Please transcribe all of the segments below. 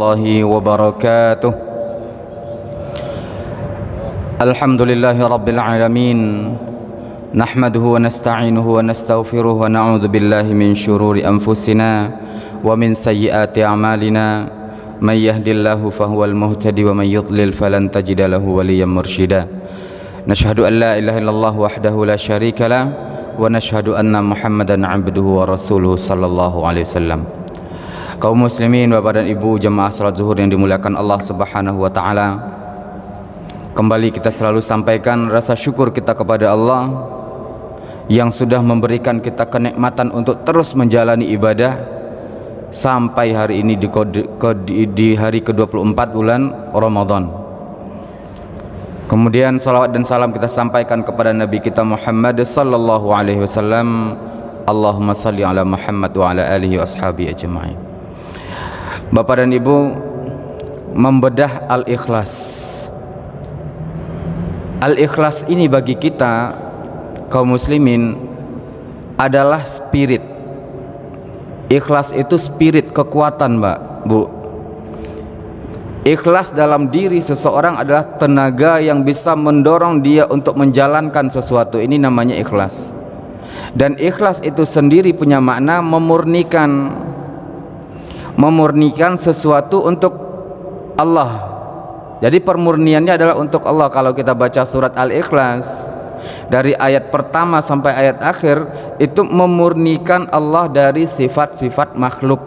warahmatullahi wabarakatuh. Alhamdulillahi rabbil alamin. Nahmaduhu wa nasta'inuhu wa nastaghfiruhu wa na'udzu billahi min syururi anfusina wa min sayyiati a'malina. May yahdihillahu fahuwal muhtadi wa may yudlil falan tajida lahu waliyyan mursyida. Nashhadu an la ilaha illallah wahdahu la syarika lah wa nashhadu anna Muhammadan 'abduhu wa rasuluhu sallallahu alaihi wasallam. Kaum muslimin, Bapak dan Ibu jemaah salat zuhur yang dimuliakan Allah Subhanahu wa taala. Kembali kita selalu sampaikan rasa syukur kita kepada Allah yang sudah memberikan kita kenikmatan untuk terus menjalani ibadah sampai hari ini di hari ke-24 bulan Ramadan. Kemudian salawat dan salam kita sampaikan kepada Nabi kita Muhammad sallallahu alaihi wasallam. Allahumma salli ala Muhammad wa ala alihi wa ashabihi ajma'in. Bapak dan Ibu, membedah al-ikhlas. Al-ikhlas ini bagi kita kaum muslimin adalah spirit. Ikhlas itu spirit, kekuatan, Mbak, Bu. Ikhlas dalam diri seseorang adalah tenaga yang bisa mendorong dia untuk menjalankan sesuatu. Ini namanya ikhlas. Dan ikhlas itu sendiri punya makna memurnikan sesuatu untuk Allah. Jadi permurniannya adalah untuk Allah. Kalau kita baca surat Al-Ikhlas dari ayat pertama sampai ayat akhir, itu memurnikan Allah dari sifat-sifat makhluk.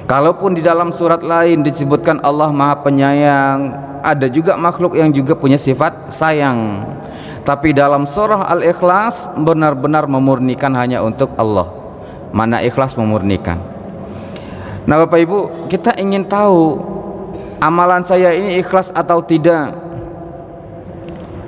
Kalaupun di dalam surat lain disebutkan Allah Maha Penyayang, ada juga makhluk yang juga punya sifat sayang. Tapi dalam surah Al-Ikhlas benar-benar memurnikan hanya untuk Allah. Mana ikhlas memurnikan. Nah, Bapak Ibu, kita ingin tahu amalan saya ini ikhlas atau tidak.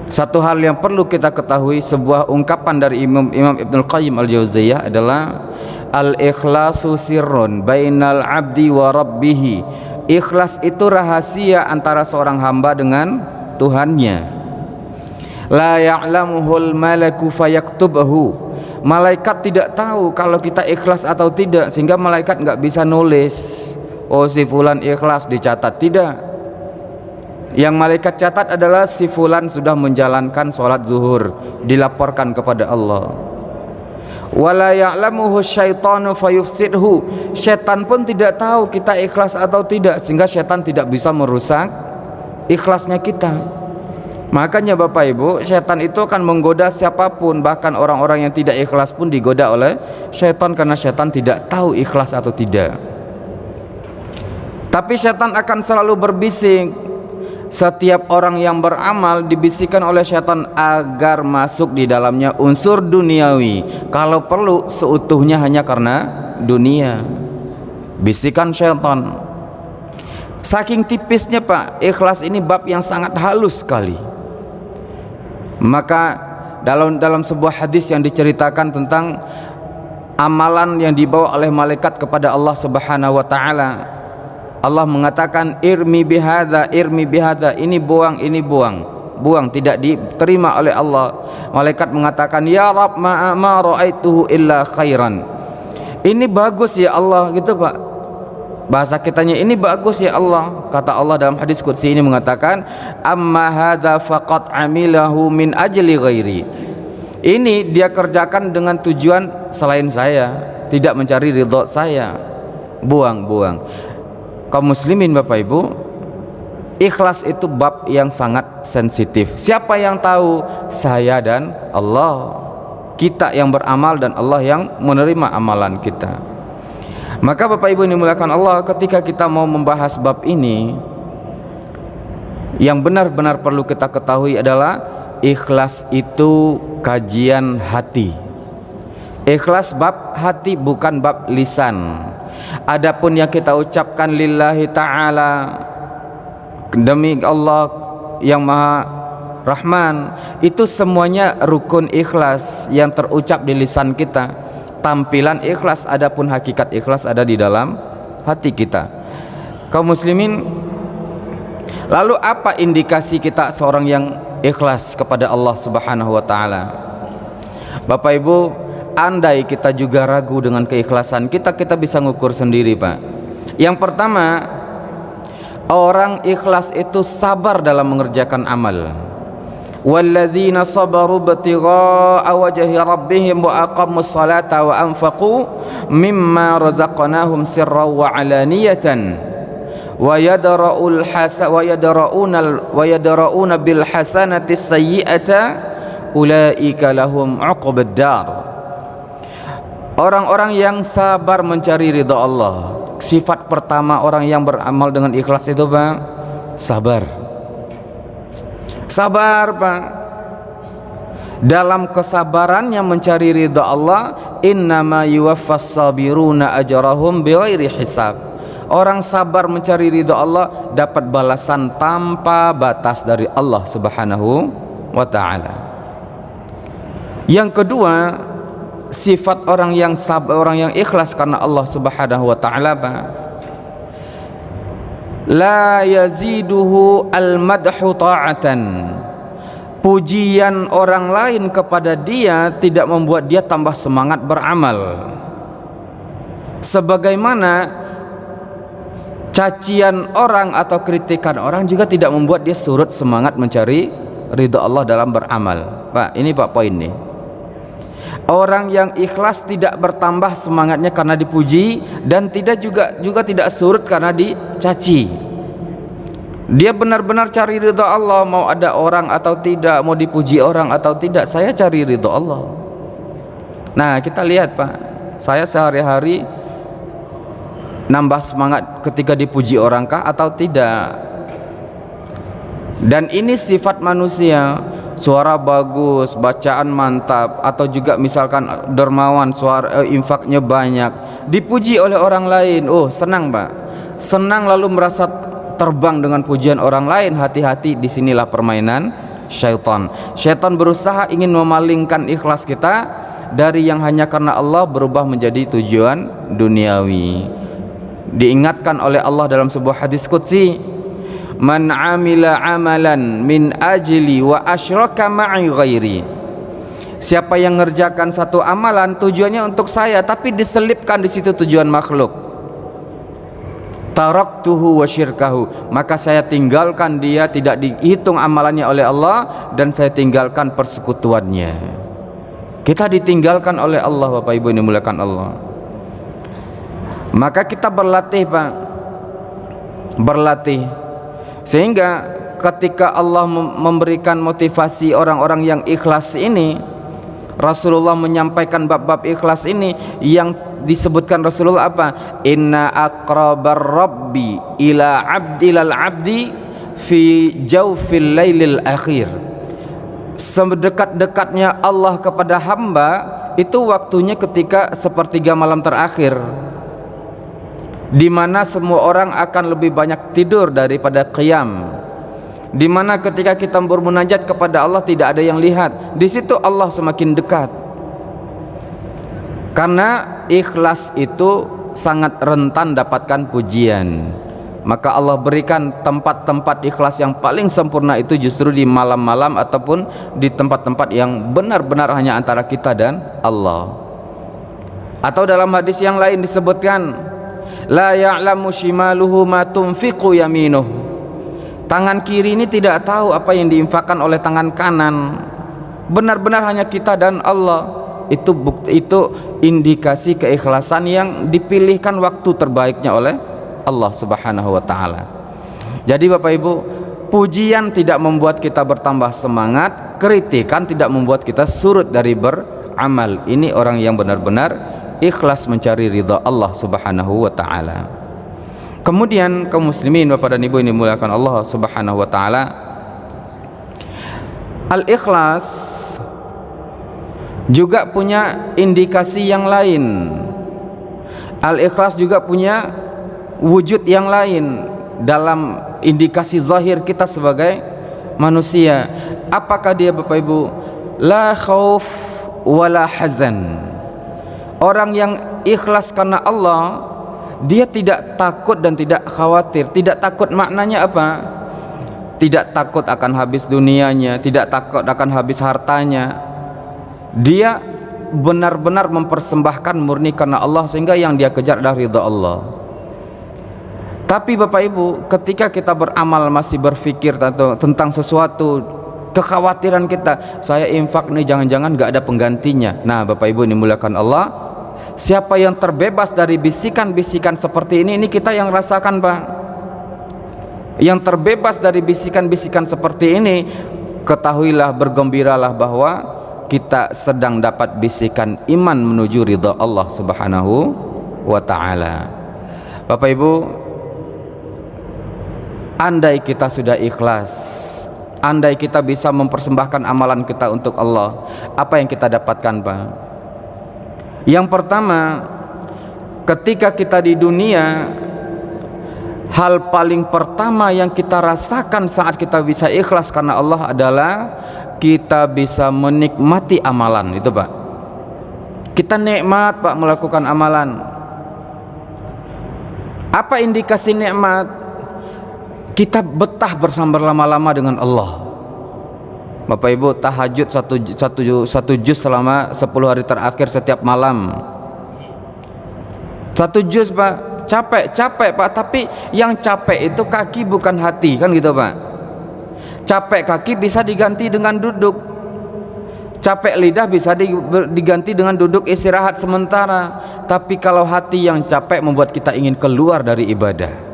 Satu hal yang perlu kita ketahui, sebuah ungkapan dari Imam Ibnul Qayyim Al-Jauziyah adalah al-ikhlasu sirrun bainal abdi wa rabbih. Ikhlas itu rahasia antara seorang hamba dengan Tuhannya. La ya'lamuhul malaku fayaktubahu. Malaikat tidak tahu kalau kita ikhlas atau tidak, sehingga malaikat nggak bisa nulis, oh si fulan ikhlas, dicatat. Tidak. Yang malaikat catat adalah si fulan sudah menjalankan sholat zuhur, dilaporkan kepada Allah. Wala ya'lamuhu syaitanu fayufsidhu. Syaitan pun tidak tahu kita ikhlas atau tidak, sehingga syaitan tidak bisa merusak ikhlasnya kita. Makanya Bapak Ibu, syaitan itu akan menggoda siapapun, bahkan orang-orang yang tidak ikhlas pun digoda oleh syaitan, karena syaitan tidak tahu ikhlas atau tidak. Tapi syaitan akan selalu berbisik. Setiap orang yang beramal dibisikkan oleh syaitan agar masuk di dalamnya unsur duniawi, kalau perlu seutuhnya hanya karena dunia. Bisikan syaitan. Saking tipisnya, Pak, ikhlas ini bab yang sangat halus sekali. Maka dalam sebuah hadis yang diceritakan tentang amalan yang dibawa oleh malaikat kepada Allah Subhanahu wa taala, Allah mengatakan irmi bihadza, ini buang, tidak diterima oleh Allah. Malaikat mengatakan, ya Rabb, ma ra'aituhu illa khairan. Ini bagus ya Allah, gitu, Pak. Bahasa kitanya, ini bagus ya Allah. Kata Allah dalam hadis qudsi ini mengatakan, amma hadza faqad amilahu min ajli ghairi. Ini dia kerjakan dengan tujuan selain saya, tidak mencari ridha saya. Buang. Kaum muslimin, Bapak Ibu, ikhlas itu bab yang sangat sensitif. Siapa yang tahu? Saya dan Allah. Kita yang beramal dan Allah yang menerima amalan kita. Maka Bapak Ibu yang dimuliakan Allah, ketika kita mau membahas bab ini, yang benar-benar perlu kita ketahui adalah ikhlas itu kajian hati. Ikhlas bab hati, bukan bab lisan. Adapun yang kita ucapkan lillahi ta'ala, demi Allah yang Maha Rahman, itu semuanya rukun ikhlas yang terucap di lisan kita. Tampilan ikhlas, adapun hakikat ikhlas ada di dalam hati kita. Kaum muslimin, lalu apa indikasi kita seorang yang ikhlas kepada Allah Subhanahu wa taala? Bapak Ibu, andai kita juga ragu dengan keikhlasan kita, kita bisa ngukur sendiri, Pak. Yang pertama, Orang ikhlas itu sabar dalam mengerjakan amal. Walladzina sabaru ibtigha'a wajhi rabbihim wa aqamus salata wa anfaqu mimma razaqnahum sirran wa alaniyatan wa yadra'una bil hasanati sayyi'ata ulaika lahum 'uqbad dar. Orang-orang yang sabar mencari ridha Allah. Sifat pertama orang yang beramal dengan ikhlas itu Pak, sabar. Sabar Pak. Dalam kesabarannya mencari ridha Allah, innama yuwaffas sabiruna ajrahum bighairi hisab. Orang sabar mencari ridha Allah dapat balasan tanpa batas dari Allah Subhanahu wa taala. Yang kedua, sifat orang yang sabar, orang yang ikhlas karena Allah Subhanahu wa taala, la yaziduhu al-madhu ta'atan. Pujian orang lain kepada dia tidak membuat dia tambah semangat beramal. Sebagaimana cacian orang atau kritikan orang juga tidak membuat dia surut semangat mencari ridha Allah dalam beramal. Pak, ini Pak poin nih. Orang yang ikhlas tidak bertambah semangatnya karena dipuji dan tidak juga tidak surut karena dicaci. Dia benar-benar cari ridha Allah, mau ada orang atau tidak, mau dipuji orang atau tidak, saya cari ridha Allah. Nah, kita lihat Pak, saya sehari-hari nambah semangat ketika dipuji orang kah atau tidak? Dan ini sifat manusia. Suara bagus, bacaan mantap, atau juga misalkan dermawan, suara infaknya banyak, dipuji oleh orang lain, oh senang Pak, senang lalu merasa terbang dengan pujian orang lain. Hati-hati, disinilah permainan syaitan. Syaitan berusaha ingin memalingkan ikhlas kita dari yang hanya karena Allah berubah menjadi tujuan duniawi. Diingatkan oleh Allah dalam sebuah hadis qudsi, man amila amalan min ajli wa asyraka ma'i ghairi. Siapa yang ngerjakan satu amalan tujuannya untuk saya tapi diselipkan di situ tujuan makhluk, taraktuhu wa syirkahu, maka saya tinggalkan dia, tidak dihitung amalannya oleh Allah, dan saya tinggalkan persekutuannya. Kita ditinggalkan oleh Allah Bapak Ibu yang dimuliakan Allah. Maka kita berlatih Pak, berlatih sehingga ketika Allah memberikan motivasi orang-orang yang ikhlas ini, Rasulullah menyampaikan bab-bab ikhlas ini yang disebutkan Rasulullah apa? Inna aqrabar rabbi ila abdilal abdi fi jawfil lailil akhir. Sedekat-dekatnya Allah kepada hamba itu waktunya ketika sepertiga malam terakhir, di mana semua orang akan lebih banyak tidur daripada qiyam, di mana ketika kita bermunajat kepada Allah tidak ada yang lihat, di situ Allah semakin dekat. Karena ikhlas itu sangat rentan dapatkan pujian, maka Allah berikan tempat-tempat ikhlas yang paling sempurna itu justru di malam-malam ataupun di tempat-tempat yang benar-benar hanya antara kita dan Allah. Atau dalam hadis yang lain disebutkan, la ya'lamu shimaluhu ma tunfiqu yaminuh. Tangan kiri ini tidak tahu apa yang diinfakkan oleh tangan kanan. Benar-benar hanya kita dan Allah. Itu bukti, itu indikasi keikhlasan yang dipilihkan waktu terbaiknya oleh Allah Subhanahu wa taala. Jadi Bapak Ibu, pujian tidak membuat kita bertambah semangat, kritikan tidak membuat kita surut dari beramal. Ini orang yang benar-benar ikhlas mencari ridha Allah Subhanahu wa taala. Kemudian kaum muslimin Bapak dan Ibu yang dimuliakan Allah Subhanahu wa taala, al-ikhlas juga punya indikasi yang lain. Al-ikhlas juga punya wujud yang lain dalam indikasi zahir kita sebagai manusia. Apakah dia Bapak Ibu? La khauf wala hazan. Orang yang ikhlas karena Allah, dia tidak takut dan tidak khawatir. Tidak takut maknanya apa? Tidak takut akan habis dunianya, tidak takut akan habis hartanya. Dia benar-benar mempersembahkan murni karena Allah, sehingga yang dia kejar adalah ridha Allah. Tapi Bapak Ibu, ketika kita beramal masih berpikir tentang sesuatu, kekhawatiran kita, saya infak nih jangan-jangan gak ada penggantinya. Nah Bapak Ibu dimuliakan Allah, siapa yang terbebas dari bisikan-bisikan seperti ini kita yang rasakan Pak. Yang terbebas dari bisikan-bisikan seperti ini, ketahuilah, bergembiralah bahwa kita sedang dapat bisikan iman menuju ridha Allah Subhanahu wa ta'ala. Bapak Ibu, andai kita sudah ikhlas, andai kita bisa mempersembahkan amalan kita untuk Allah, apa yang kita dapatkan Pak? Yang pertama, ketika kita di dunia, hal paling pertama yang kita rasakan saat kita bisa ikhlas karena Allah adalah kita bisa menikmati amalan itu Pak. Kita nikmat Pak melakukan amalan. Apa indikasi nikmat? Kita betah bersama lama-lama dengan Allah. Bapak Ibu, tahajud satu juz selama 10 hari terakhir setiap malam. 1 juz Pak, capek Pak, tapi yang capek itu kaki bukan hati, kan gitu Pak. Capek kaki bisa diganti dengan duduk, capek lidah bisa diganti dengan duduk istirahat sementara. Tapi kalau hati yang capek membuat kita ingin keluar dari ibadah.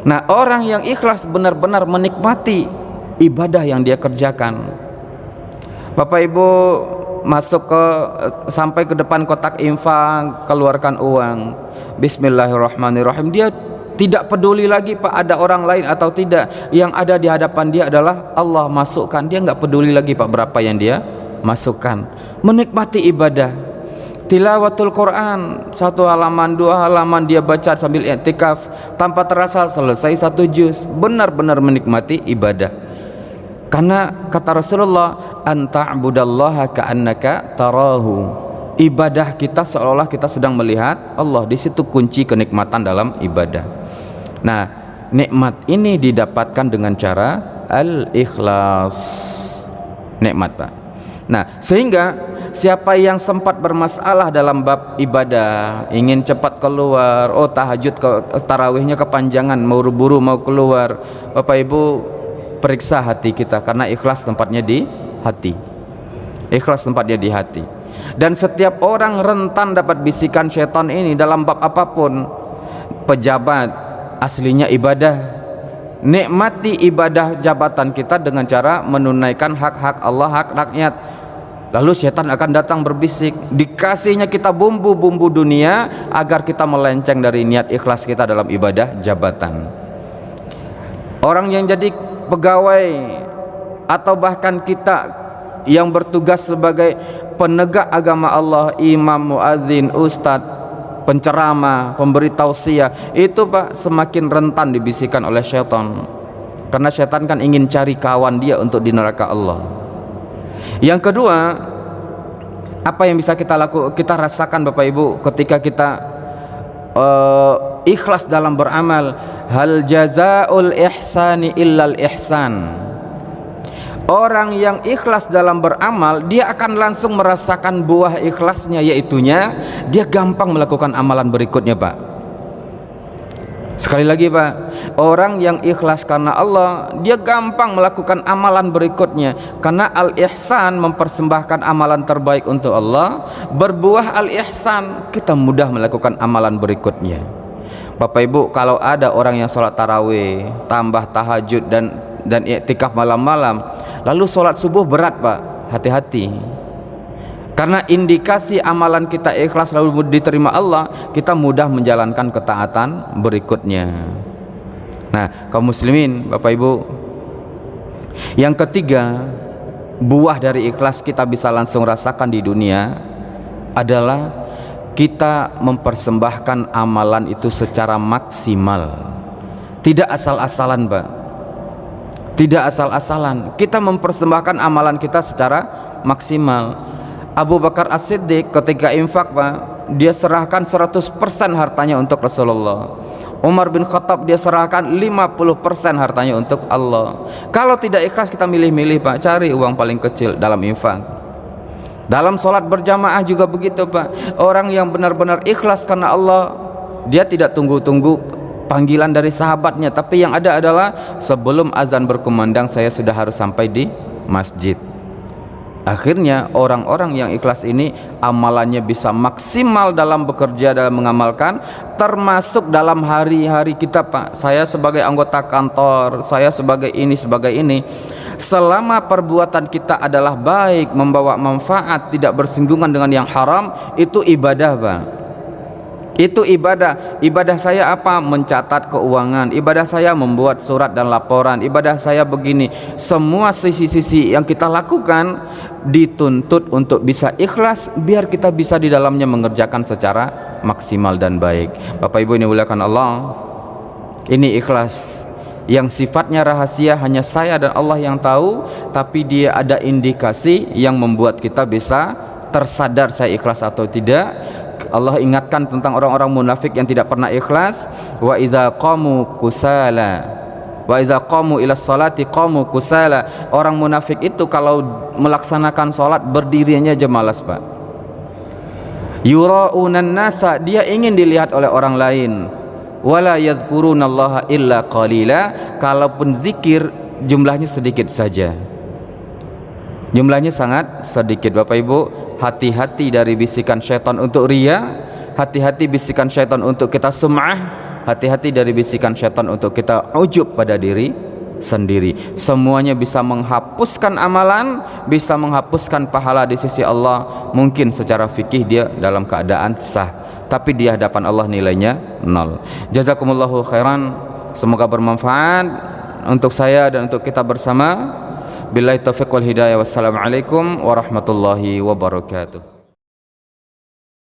Nah, orang yang ikhlas benar-benar menikmati ibadah yang dia kerjakan. Bapak Ibu masuk sampai ke depan kotak infak, keluarkan uang, bismillahirrahmanirrahim. Dia tidak peduli lagi Pak ada orang lain atau tidak, yang ada di hadapan dia adalah Allah. Masukkan, dia nggak peduli lagi Pak berapa yang dia masukkan. Menikmati ibadah. Tilawatul Quran, 1 halaman 2 halaman dia baca sambil i'tikaf, tanpa terasa selesai 1 juz. Benar-benar menikmati ibadah. Karena kata Rasulullah, anta'budallaha ka'annaka tarahu. Ibadah kita seolah kita sedang melihat Allah. Di situ kunci kenikmatan dalam ibadah. Nah, nikmat ini didapatkan dengan cara al-ikhlas. Nikmat Pak. Nah, sehingga siapa yang sempat bermasalah dalam bab ibadah, ingin cepat keluar, oh tahajud tarawihnya kepanjangan, mau buru-buru mau keluar, Bapak Ibu periksa hati kita, karena ikhlas tempatnya di hati. Ikhlas tempatnya di hati. Dan setiap orang rentan dapat bisikan syaitan ini dalam bab apapun. Pejabat, aslinya ibadah. Nikmati ibadah jabatan kita dengan cara menunaikan hak-hak Allah, hak rakyat. Lalu setan akan datang berbisik, dikasihnya kita bumbu-bumbu dunia agar kita melenceng dari niat ikhlas kita dalam ibadah jabatan. Orang yang jadi pegawai atau bahkan kita yang bertugas sebagai penegak agama Allah, imam, muadzin, ustadz, penceramah, pemberi tausiah, itu Pak semakin rentan dibisikkan oleh syaitan. Karena syaitan kan ingin cari kawan dia untuk di neraka Allah. Yang kedua, apa yang bisa kita rasakan Bapak Ibu ketika kita ikhlas dalam beramal? Hal jazaul ihsani illal ihsan. Orang yang ikhlas dalam beramal, dia akan langsung merasakan buah ikhlasnya, yaitunya dia gampang melakukan amalan berikutnya Pak. Sekali lagi Pak, orang yang ikhlas karena Allah, dia gampang melakukan amalan berikutnya. Karena al-ihsan mempersembahkan amalan terbaik untuk Allah, berbuah al-ihsan, kita mudah melakukan amalan berikutnya. Bapak Ibu, kalau ada orang yang sholat tarawih, tambah tahajud dan i'tikaf malam-malam, lalu sholat subuh berat Pak, hati-hati. Karena indikasi amalan kita ikhlas lalu diterima Allah, kita mudah menjalankan ketaatan berikutnya. Nah, kaum muslimin, Bapak Ibu, yang ketiga, buah dari ikhlas kita bisa langsung rasakan di dunia adalah kita mempersembahkan amalan itu secara maksimal. Tidak asal-asalan Pak. Tidak asal-asalan. Kita mempersembahkan amalan kita secara maksimal. Abu Bakar As-Siddiq ketika infak Pak, dia serahkan 100% hartanya untuk Rasulullah. Umar bin Khattab dia serahkan 50% hartanya untuk Allah. Kalau tidak ikhlas kita milih-milih Pak, cari uang paling kecil dalam infak. Dalam sholat berjamaah juga begitu Pak. Orang yang benar-benar ikhlas karena Allah, dia tidak tunggu-tunggu panggilan dari sahabatnya, tapi yang ada adalah sebelum azan berkumandang saya sudah harus sampai di masjid. Akhirnya orang-orang yang ikhlas ini amalannya bisa maksimal dalam bekerja, dalam mengamalkan, termasuk dalam hari-hari kita, Pak. Saya sebagai anggota kantor, saya sebagai ini, selama perbuatan kita adalah baik, membawa manfaat, tidak bersinggungan dengan yang haram, itu ibadah, Pak. Itu ibadah. Ibadah saya apa? Mencatat keuangan. Ibadah saya membuat surat dan laporan. Ibadah saya begini. Semua sisi-sisi yang kita lakukan dituntut untuk bisa ikhlas, biar kita bisa di dalamnya mengerjakan secara maksimal dan baik. Bapak Ibu ini dimuliakan Allah, ini ikhlas yang sifatnya rahasia, hanya saya dan Allah yang tahu, tapi dia ada indikasi yang membuat kita bisa tersadar saya ikhlas atau tidak. Allah ingatkan tentang orang-orang munafik yang tidak pernah ikhlas. Wa idza qamu kusala, wa idza qamu ila salati qamu kusala. Orang munafik itu kalau melaksanakan salat berdirinya aja malas, Pak. Yura'unan nasa, dia ingin dilihat oleh orang lain. Wala yadhkurunallaha illa qalila, kalaupun zikir jumlahnya sedikit saja. Jumlahnya sangat sedikit. Bapak Ibu, hati-hati dari bisikan syaitan untuk riya, hati-hati bisikan syaitan untuk kita sum'ah, hati-hati dari bisikan syaitan untuk kita ujub pada diri sendiri. Semuanya bisa menghapuskan amalan, bisa menghapuskan pahala di sisi Allah. Mungkin secara fikih dia dalam keadaan sah, tapi di hadapan Allah nilainya 0. Jazakumullahu khairan, semoga bermanfaat untuk saya dan untuk kita bersama. Billahi taufiq wal hidayah. Wassalamualaikum warahmatullahi wabarakatuh.